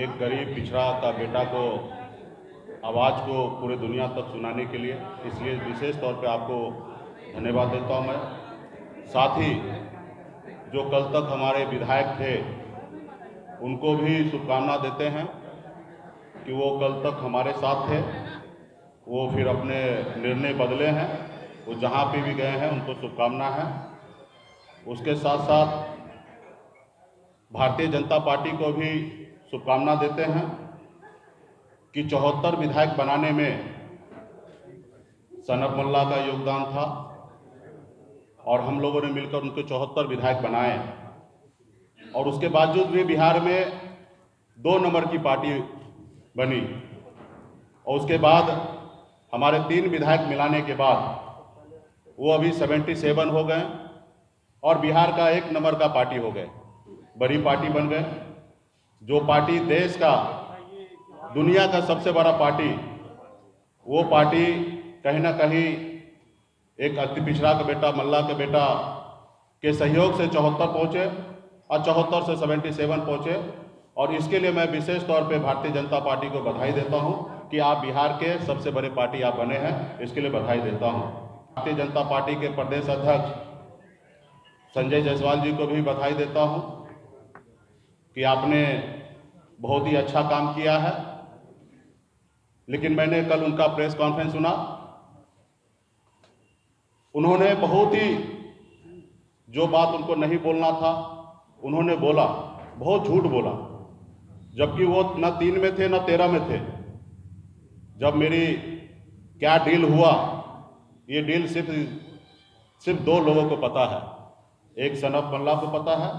एक गरीब पिछड़ा का बेटा को आवाज़ को पूरे दुनिया तक सुनाने के लिए, इसलिए विशेष तौर पे आपको धन्यवाद देता हूं मैं। साथ ही जो कल तक हमारे विधायक थे उनको भी शुभकामना देते हैं कि वो कल तक हमारे साथ थे, वो फिर अपने निर्णय बदले हैं, वो जहाँ पे भी गए हैं उनको शुभकामना है। उसके साथ साथ भारतीय जनता पार्टी को भी शुभकामना देते हैं कि 74 विधायक बनाने में सनत मोल्ला का योगदान था और हम लोगों ने मिलकर उनके 74 विधायक बनाए और उसके बावजूद भी बिहार में 2 नंबर की पार्टी बनी और उसके बाद हमारे 3 विधायक मिलाने के बाद वो अभी 77 हो गए और बिहार का 1 नंबर का पार्टी हो गए, बड़ी पार्टी बन गए। जो पार्टी देश का, दुनिया का सबसे बड़ा पार्टी, वो पार्टी कहीं ना कहीं एक अति पिछड़ा का बेटा, मल्ला के बेटा के सहयोग से 74 पहुँचे और 74 से 77 पहुँचे। और इसके लिए मैं विशेष तौर पे भारतीय जनता पार्टी को बधाई देता हूं कि आप बिहार के सबसे बड़े पार्टी आप बने हैं, इसके लिए बधाई देता हूं। भारतीय जनता पार्टी के प्रदेश अध्यक्ष संजय जायसवाल जी को भी बधाई देता हूं कि आपने बहुत ही अच्छा काम किया है। लेकिन मैंने कल उनका प्रेस कॉन्फ्रेंस सुना, उन्होंने बहुत ही, जो बात उनको नहीं बोलना था उन्होंने बोला, बहुत झूठ बोला, जबकि वो न 3 में थे न 13 में थे। जब मेरी क्या डील हुआ, ये डील सिर्फ 2 लोगों को पता है, एक सनत मोल्ला को पता है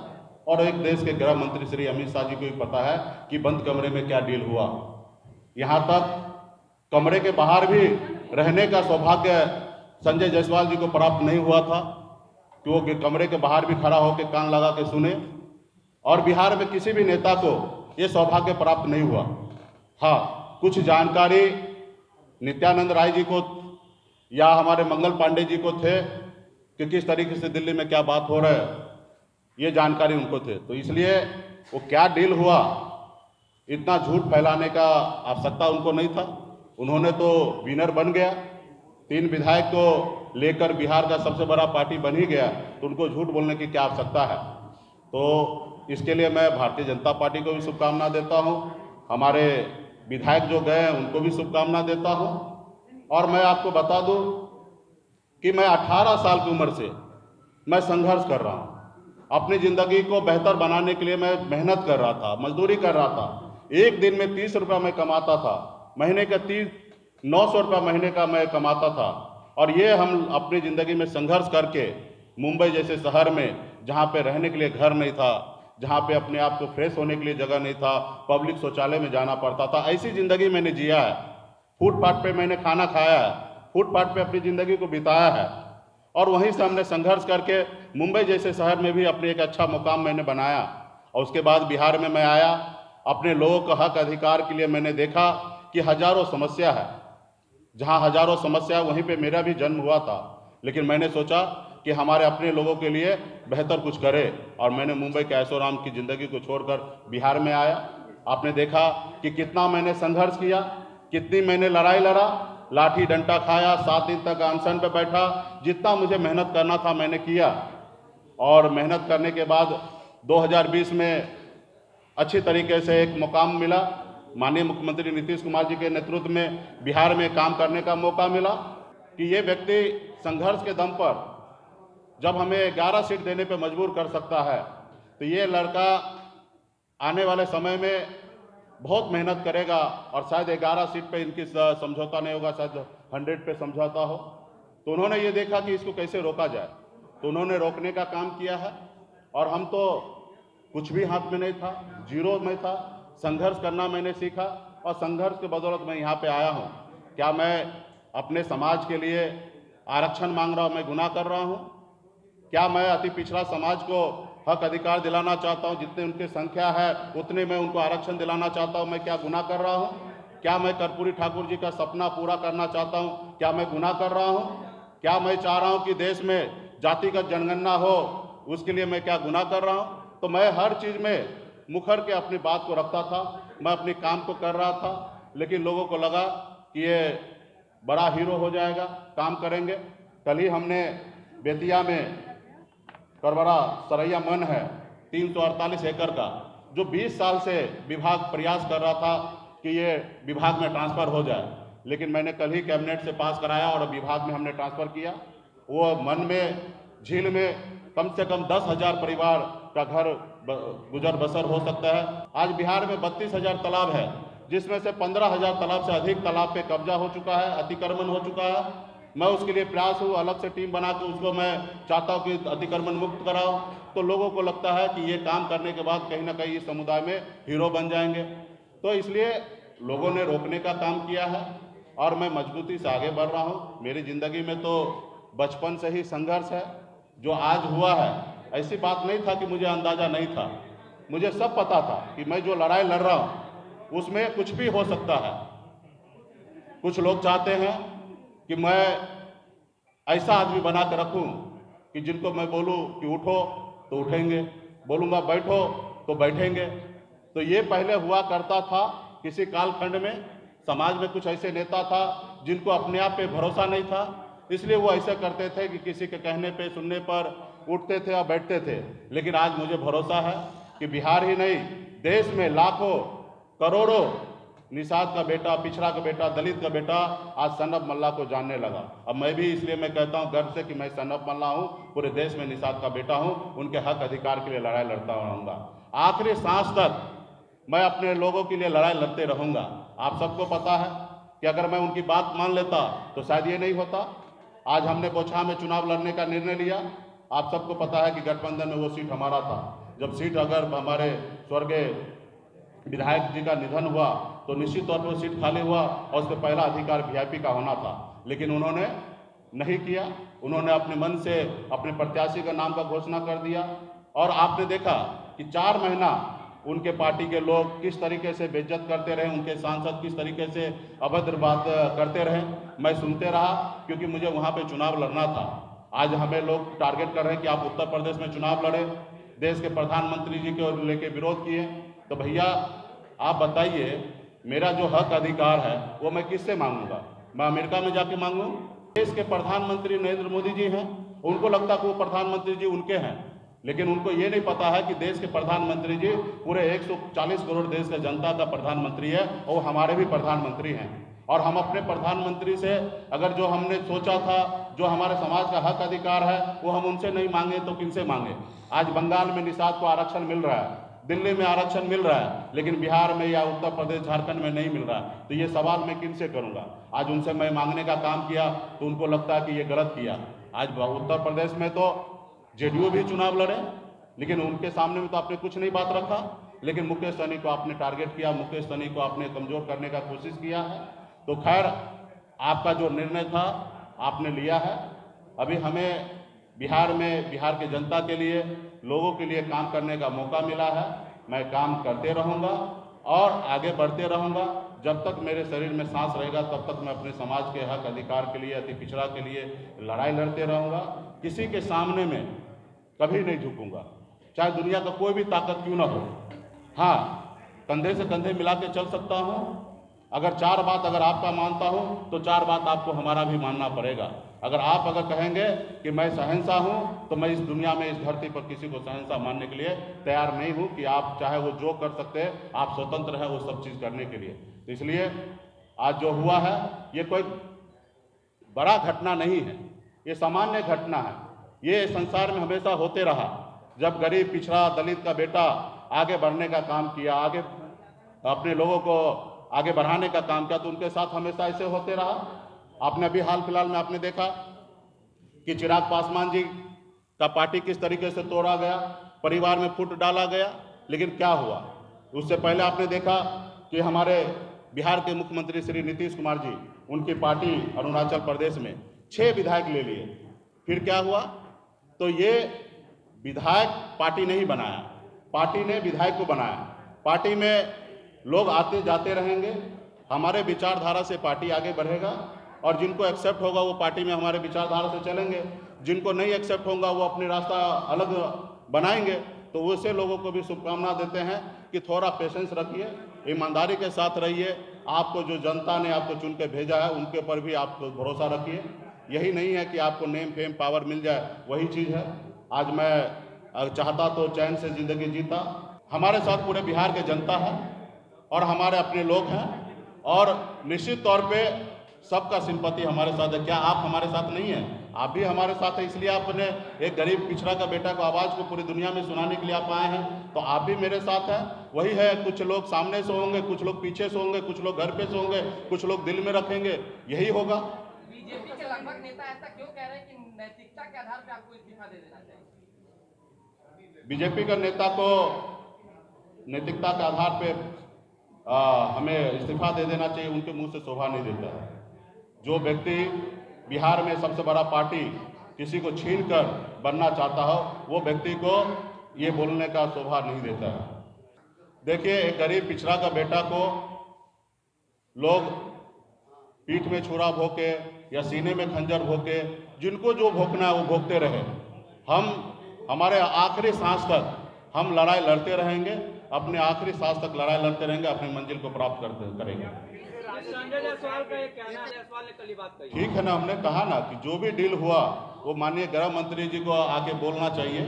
और एक देश के गृह मंत्री श्री अमित शाह जी को भी पता है कि बंद कमरे में क्या डील हुआ। यहाँ तक कमरे के बाहर भी रहने का सौभाग्य संजय जायसवाल जी को प्राप्त नहीं हुआ था कि वो कमरे के बाहर भी खड़ा होकर कान लगा के सुने, और बिहार में किसी भी नेता को ये सौभाग्य प्राप्त नहीं हुआ। हाँ, कुछ जानकारी नित्यानंद राय जी को या हमारे मंगल पांडे जी को थे कि किस तरीके से दिल्ली में क्या बात हो रहा है, ये जानकारी उनको थे। तो इसलिए वो क्या डील हुआ, इतना झूठ फैलाने का आवश्यकता उनको नहीं था। उन्होंने तो विनर बन गया, 3 विधायक को लेकर बिहार का सबसे बड़ा पार्टी बन ही गया, तो उनको झूठ बोलने की क्या आवश्यकता है। तो इसके लिए मैं भारतीय जनता पार्टी को भी शुभकामना देता हूं, हमारे विधायक जो गए उनको भी शुभकामना देता हूं। और मैं आपको बता दूं कि मैं 18 साल की उम्र से मैं संघर्ष कर रहा हूं। अपनी ज़िंदगी को बेहतर बनाने के लिए मैं मेहनत कर रहा था, मजदूरी कर रहा था। एक दिन में 30 रुपया मैं कमाता था, महीने का 900 रुपया महीने का मैं कमाता था। और ये हम अपनी ज़िंदगी में संघर्ष करके मुंबई जैसे शहर में, जहाँ पे रहने के लिए घर नहीं था, जहाँ पे अपने आप को फ्रेश होने के लिए जगह नहीं था, पब्लिक शौचालय में जाना पड़ता था, ऐसी ज़िंदगी मैंने जिया है। फुटपाथ पे मैंने खाना खाया है, फुटपाथ पे अपनी ज़िंदगी को बिताया है। और वहीं से हमने संघर्ष करके मुंबई जैसे शहर में भी अपने एक अच्छा मुकाम मैंने बनाया। और उसके बाद बिहार में मैं आया, अपने लोगों का हक अधिकार के लिए मैंने देखा कि हज़ारों समस्या है, जहाँ हज़ारों समस्या है वहीं पे मेरा भी जन्म हुआ था। लेकिन मैंने सोचा कि हमारे अपने लोगों के लिए बेहतर कुछ करें, और मैंने मुंबई के ऐशोआराम की ज़िंदगी को छोड़कर बिहार में आया। आपने देखा कि कितना मैंने संघर्ष किया, कितनी मैंने लड़ाई लड़ा, लाठी डंडा खाया, 7 दिन तक अनशन पे बैठा। जितना मुझे मेहनत करना था मैंने किया, और मेहनत करने के बाद 2020 में अच्छी तरीके से एक मुकाम मिला। माननीय मुख्यमंत्री नीतीश कुमार जी के नेतृत्व में बिहार में काम करने का मौका मिला कि ये व्यक्ति संघर्ष के दम पर जब हमें 11 सीट देने पे मजबूर कर सकता है, तो ये लड़का आने वाले समय में बहुत मेहनत करेगा और शायद 11 सीट पे इनकी समझौता नहीं होगा, शायद 100 पे समझौता हो। तो उन्होंने ये देखा कि इसको कैसे रोका जाए, तो उन्होंने रोकने का काम किया है। और हम तो कुछ भी हाथ में नहीं था, जीरो में था। संघर्ष करना मैंने सीखा और संघर्ष के बदौलत मैं यहाँ पे आया हूँ। क्या मैं अपने समाज के लिए आरक्षण मांग रहा हूँ, मैं गुनाह कर रहा हूँ? क्या मैं अति पिछड़ा समाज को हक अधिकार दिलाना चाहता हूँ? जितने उनकी संख्या है उतने मैं उनको आरक्षण दिलाना चाहता हूँ, मैं क्या गुनाह कर रहा हूँ? क्या मैं कर्पूरी ठाकुर जी का सपना पूरा करना चाहता हूँ, क्या मैं गुनाह कर रहा हूँ? क्या मैं चाह रहा हूँ कि देश में जातिगत जनगणना हो, उसके लिए मैं क्या गुनाह कर रहा हूँ? तो मैं हर चीज़ में मुखर के अपनी बात को रखता था, मैं अपने काम को कर रहा था, लेकिन लोगों को लगा कि ये बड़ा हीरो हो जाएगा, काम करेंगे। कल ही हमने बेतिया में करबरा सरैया मन है 348 एकड़ का, जो 20 साल से विभाग प्रयास कर रहा था कि ये विभाग में ट्रांसफ़र हो जाए, लेकिन मैंने कल ही कैबिनेट से पास कराया और विभाग में हमने ट्रांसफ़र किया। वो मन में झील में कम से कम 10,000 परिवार का घर गुजर बसर हो सकता है। आज बिहार में 32,000 तालाब है, जिसमें से 15,000 तालाब से अधिक तालाब पे कब्जा हो चुका है, अतिक्रमण हो चुका है। मैं उसके लिए प्रयास हूँ, अलग से टीम बना के उसको मैं चाहता हूँ कि अतिक्रमण मुक्त कराओ। तो लोगों को लगता है कि ये काम करने के बाद कहीं ना कहीं इस समुदाय में हीरो बन जाएंगे, तो इसलिए लोगों ने रोकने का काम किया है और मैं मजबूती से आगे बढ़ रहा हूँ। मेरी ज़िंदगी में तो बचपन से ही संघर्ष है। जो आज हुआ है, ऐसी बात नहीं था कि मुझे अंदाज़ा नहीं था, मुझे सब पता था कि मैं जो लड़ाई लड़ रहा हूँ उसमें कुछ भी हो सकता है। कुछ लोग चाहते हैं कि मैं ऐसा आदमी बना कर रखूं कि जिनको मैं बोलूं कि उठो तो उठेंगे, बोलूँगा बैठो तो बैठेंगे। तो ये पहले हुआ करता था। किसी कालखंड में समाज में कुछ ऐसे नेता था जिनको अपने आप पे भरोसा नहीं था, इसलिए वो ऐसा करते थे कि किसी के कहने पे सुनने पर उठते थे और बैठते थे। लेकिन आज मुझे भरोसा है कि बिहार ही नहीं, देश में लाखों करोड़ों निषाद का बेटा, पिछड़ा का बेटा, दलित का बेटा आज सनब मल्ला को जानने लगा। अब मैं भी इसलिए मैं कहता हूँ गर्व से कि मैं सनब मल्ला हूँ, पूरे देश में निषाद का बेटा हूँ, उनके हक अधिकार के लिए लड़ाई लड़ता रहूँगा। आखिरी सांस तक मैं अपने लोगों के लिए लड़ाई लड़ते रहूँगा। आप सबको पता है कि अगर मैं उनकी बात मान लेता तो शायद ये नहीं होता। आज हमने बोछा में चुनाव लड़ने का निर्णय लिया। आप सबको पता है कि गठबंधन में वो सीट हमारा था। जब सीट अगर हमारे स्वर्गीय विधायक जी का निधन हुआ तो निश्चित तौर पर सीट खाली हुआ और उसका पहला अधिकार वीआईपी का होना था, लेकिन उन्होंने नहीं किया। उन्होंने अपने मन से अपने प्रत्याशी का नाम का घोषणा कर दिया और आपने देखा कि 4 महीना उनके पार्टी के लोग किस तरीके से बेइज्जत करते रहे, उनके सांसद किस तरीके से अभद्र बात करते रहे। मैं सुनते रहा क्योंकि मुझे वहाँ पे चुनाव लड़ना था। आज हमें लोग टारगेट कर रहे हैं कि आप उत्तर प्रदेश में चुनाव लड़े, देश के प्रधानमंत्री जी को लेके विरोध किए। तो भैया आप बताइए, मेरा जो हक अधिकार है वो मैं किससे मांगूंगा? मैं अमेरिका में जाके मांगूं? देश के प्रधानमंत्री नरेंद्र मोदी जी हैं, उनको लगता कि वो प्रधानमंत्री जी उनके हैं, लेकिन उनको ये नहीं पता है कि देश के प्रधानमंत्री जी पूरे 140 करोड़ देश के जनता का प्रधानमंत्री है और हमारे भी प्रधानमंत्री हैं। और हम अपने प्रधानमंत्री से अगर जो हमने सोचा था, जो हमारे समाज का हक अधिकार है, वो हम उनसे नहीं मांगे तो किनसे मांगे? आज बंगाल में निषाद को आरक्षण मिल रहा है, दिल्ली में आरक्षण मिल रहा है, लेकिन बिहार में या उत्तर प्रदेश, झारखंड में नहीं मिल रहा है। तो ये सवाल मैं किनसे करूंगा? आज उनसे मैं मांगने का काम किया तो उनको लगता है कि ये गलत किया। आज उत्तर प्रदेश में तो जेडीयू भी चुनाव लड़े, लेकिन उनके सामने में तो आपने कुछ नहीं बात रखा, लेकिन मुकेश सहनी को आपने टारगेट किया, मुकेश सहनी को आपने कमजोर करने का कोशिश किया है। तो खैर, आपका जो निर्णय था आपने लिया है। अभी हमें बिहार में बिहार के जनता के लिए, लोगों के लिए काम करने का मौका मिला है। मैं काम करते रहूँगा और आगे बढ़ते रहूँगा। जब तक मेरे शरीर में सांस रहेगा तब तक मैं अपने समाज के हक अधिकार के लिए, अति पिछड़ा के लिए लड़ाई लड़ते रहूँगा। किसी के सामने में कभी नहीं झुकूंगा, चाहे दुनिया का कोई भी ताकत क्यों ना हो। हाँ, कंधे से कंधे मिला के चल सकता हूँ। अगर 4 बात अगर आपका मानता हूँ तो 4 बात आपको हमारा भी मानना पड़ेगा। अगर कहेंगे कि मैं शहंशाह हूँ तो मैं इस दुनिया में, इस धरती पर किसी को शहंशाह मानने के लिए तैयार नहीं हूँ कि आप चाहे वो जो कर सकते हैं, आप स्वतंत्र हैं वो सब चीज़ करने के लिए। इसलिए आज जो हुआ है ये कोई बड़ा घटना नहीं है, ये सामान्य घटना है। ये संसार में हमेशा होते रहा। जब गरीब, पिछड़ा, दलित का बेटा आगे बढ़ने का काम किया, आगे अपने लोगों को आगे बढ़ाने का काम किया, तो उनके साथ हमेशा ऐसे होते रहा। आपने अभी हाल फिलहाल में आपने देखा कि चिराग पासवान जी का पार्टी किस तरीके से तोड़ा गया, परिवार में फूट डाला गया, लेकिन क्या हुआ? उससे पहले आपने देखा कि हमारे बिहार के मुख्यमंत्री श्री नीतीश कुमार जी, उनकी पार्टी अरुणाचल प्रदेश में 6 विधायक ले लिए। फिर क्या हुआ? तो ये विधायक पार्टी नहीं बनाया, पार्टी ने विधायक को बनाया। पार्टी में लोग आते जाते रहेंगे, हमारे विचारधारा से पार्टी आगे बढ़ेगा और जिनको एक्सेप्ट होगा वो पार्टी में हमारे विचारधारा से चलेंगे, जिनको नहीं एक्सेप्ट होगा वो अपने रास्ता अलग बनाएंगे। तो वैसे लोगों को भी शुभकामना देते हैं कि थोड़ा पेशेंस रखिए, ईमानदारी के साथ रहिए। आपको जो जनता ने आपको चुन के भेजा है उनके ऊपर भी आप भरोसा रखिए। यही नहीं है कि आपको नेम फेम पावर मिल जाए, वही चीज़ है। आज मैं चाहता तो चैन से ज़िंदगी जीता। हमारे साथ पूरे बिहार के जनता है और हमारे अपने लोग हैं, और निश्चित तौर पे सबका सिंपैथी हमारे साथ है। क्या आप हमारे साथ नहीं हैं? आप भी हमारे साथ हैं, इसलिए आपने एक गरीब पिछड़ा का बेटा को आवाज़ को पूरी दुनिया में सुनाने के लिए आप आए हैं, तो आप भी मेरे साथ हैं। वही है, कुछ लोग सामने से होंगे, कुछ लोग पीछे से होंगे, कुछ लोग घर पे से होंगे, कुछ लोग दिल में रखेंगे, यही होगा। बीजेपी के लगभग नेता ऐसा क्यों कह रहे हैं कि नैतिकता के आधार पर आपको इस्तीफा दे देना चाहिए? बीजेपी का नेता को नैतिकता के आधार पे हमें इस्तीफा दे देना चाहिए, उनके मुंह से शोभा नहीं देता है। जो व्यक्ति बिहार में सबसे बड़ा पार्टी किसी को छीन कर बनना चाहता हो, वो व्यक्ति को ये बोलने का शोभा नहीं देता है। देखिए, एक गरीब पिछड़ा का बेटा को लोग पीठ में छुरा भोंके या सीने में खंजर भोंके, जिनको जो भोंकना है वो भोंकते रहे। हम हमारे आखिरी सांस तक हम लड़ाई लड़ते रहेंगे, अपने आखिरी सांस तक लड़ाई लड़ते रहेंगे, अपनी मंजिल को प्राप्त करेंगे। ठीक है ना, हमने कहा ना कि जो भी डील हुआ वो माननीय गृह मंत्री जी को आके बोलना चाहिए।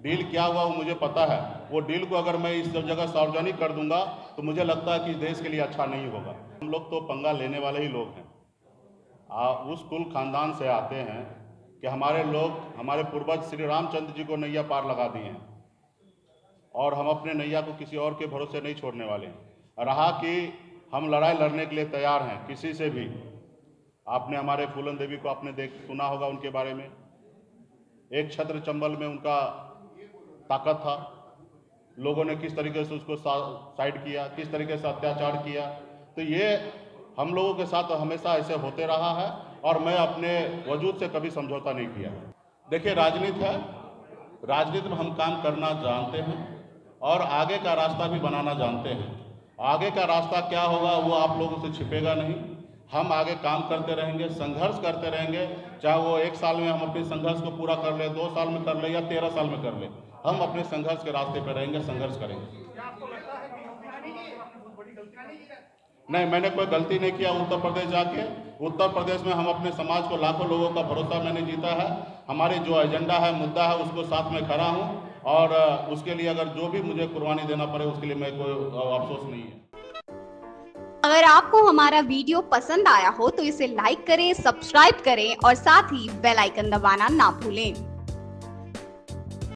डील क्या हुआ वो मुझे पता है। वो डील को अगर मैं इस जगह सार्वजनिक कर दूंगा तो मुझे लगता है कि देश के लिए अच्छा नहीं होगा। हम लोग तो पंगा लेने वाले ही लोग हैं। उस कुल खानदान से आते हैं कि हमारे लोग, हमारे पूर्वज श्री रामचंद्र जी को नैया पार लगा दिए हैं, और हम अपने नैया को किसी और के भरोसे नहीं छोड़ने वाले हैं। रहा कि हम लड़ाई लड़ने के लिए तैयार हैं किसी से भी। आपने हमारे फूलन देवी को आपने सुना होगा, उनके बारे में एक छत्र चंबल में उनका ताकत था। लोगों ने किस तरीके से उसको साइड किया, किस तरीके से अत्याचार किया। तो ये हम लोगों के साथ हमेशा ऐसे होते रहा है, और मैं अपने वजूद से कभी समझौता नहीं किया। देखिए, राजनीति है, राजनीति में हम काम करना जानते हैं और आगे का रास्ता भी बनाना जानते हैं। आगे का रास्ता क्या होगा वो आप लोगों से छिपेगा नहीं। हम आगे काम करते रहेंगे, संघर्ष करते रहेंगे, चाहे वो 1 साल में हम अपने संघर्ष को पूरा कर ले, 2 साल में कर ले या 13 साल में कर ले, हम अपने संघर्ष के रास्ते पर रहेंगे, संघर्ष करेंगे। नहीं, मैंने कोई गलती नहीं किया। उत्तर प्रदेश जाके, उत्तर प्रदेश में हम अपने समाज को, लाखों लोगों का भरोसा मैंने जीता है। हमारी जो एजेंडा है, मुद्दा है, उसको साथ में खड़ा हूँ, और उसके लिए अगर जो भी मुझे कुर्बानी देना पड़े उसके लिए मैं कोई अफसोस नहीं है। अगर आपको हमारा वीडियो पसंद आया हो तो इसे लाइक करें, सब्सक्राइब करें और साथ ही बेल आइकन दबाना ना भूलें।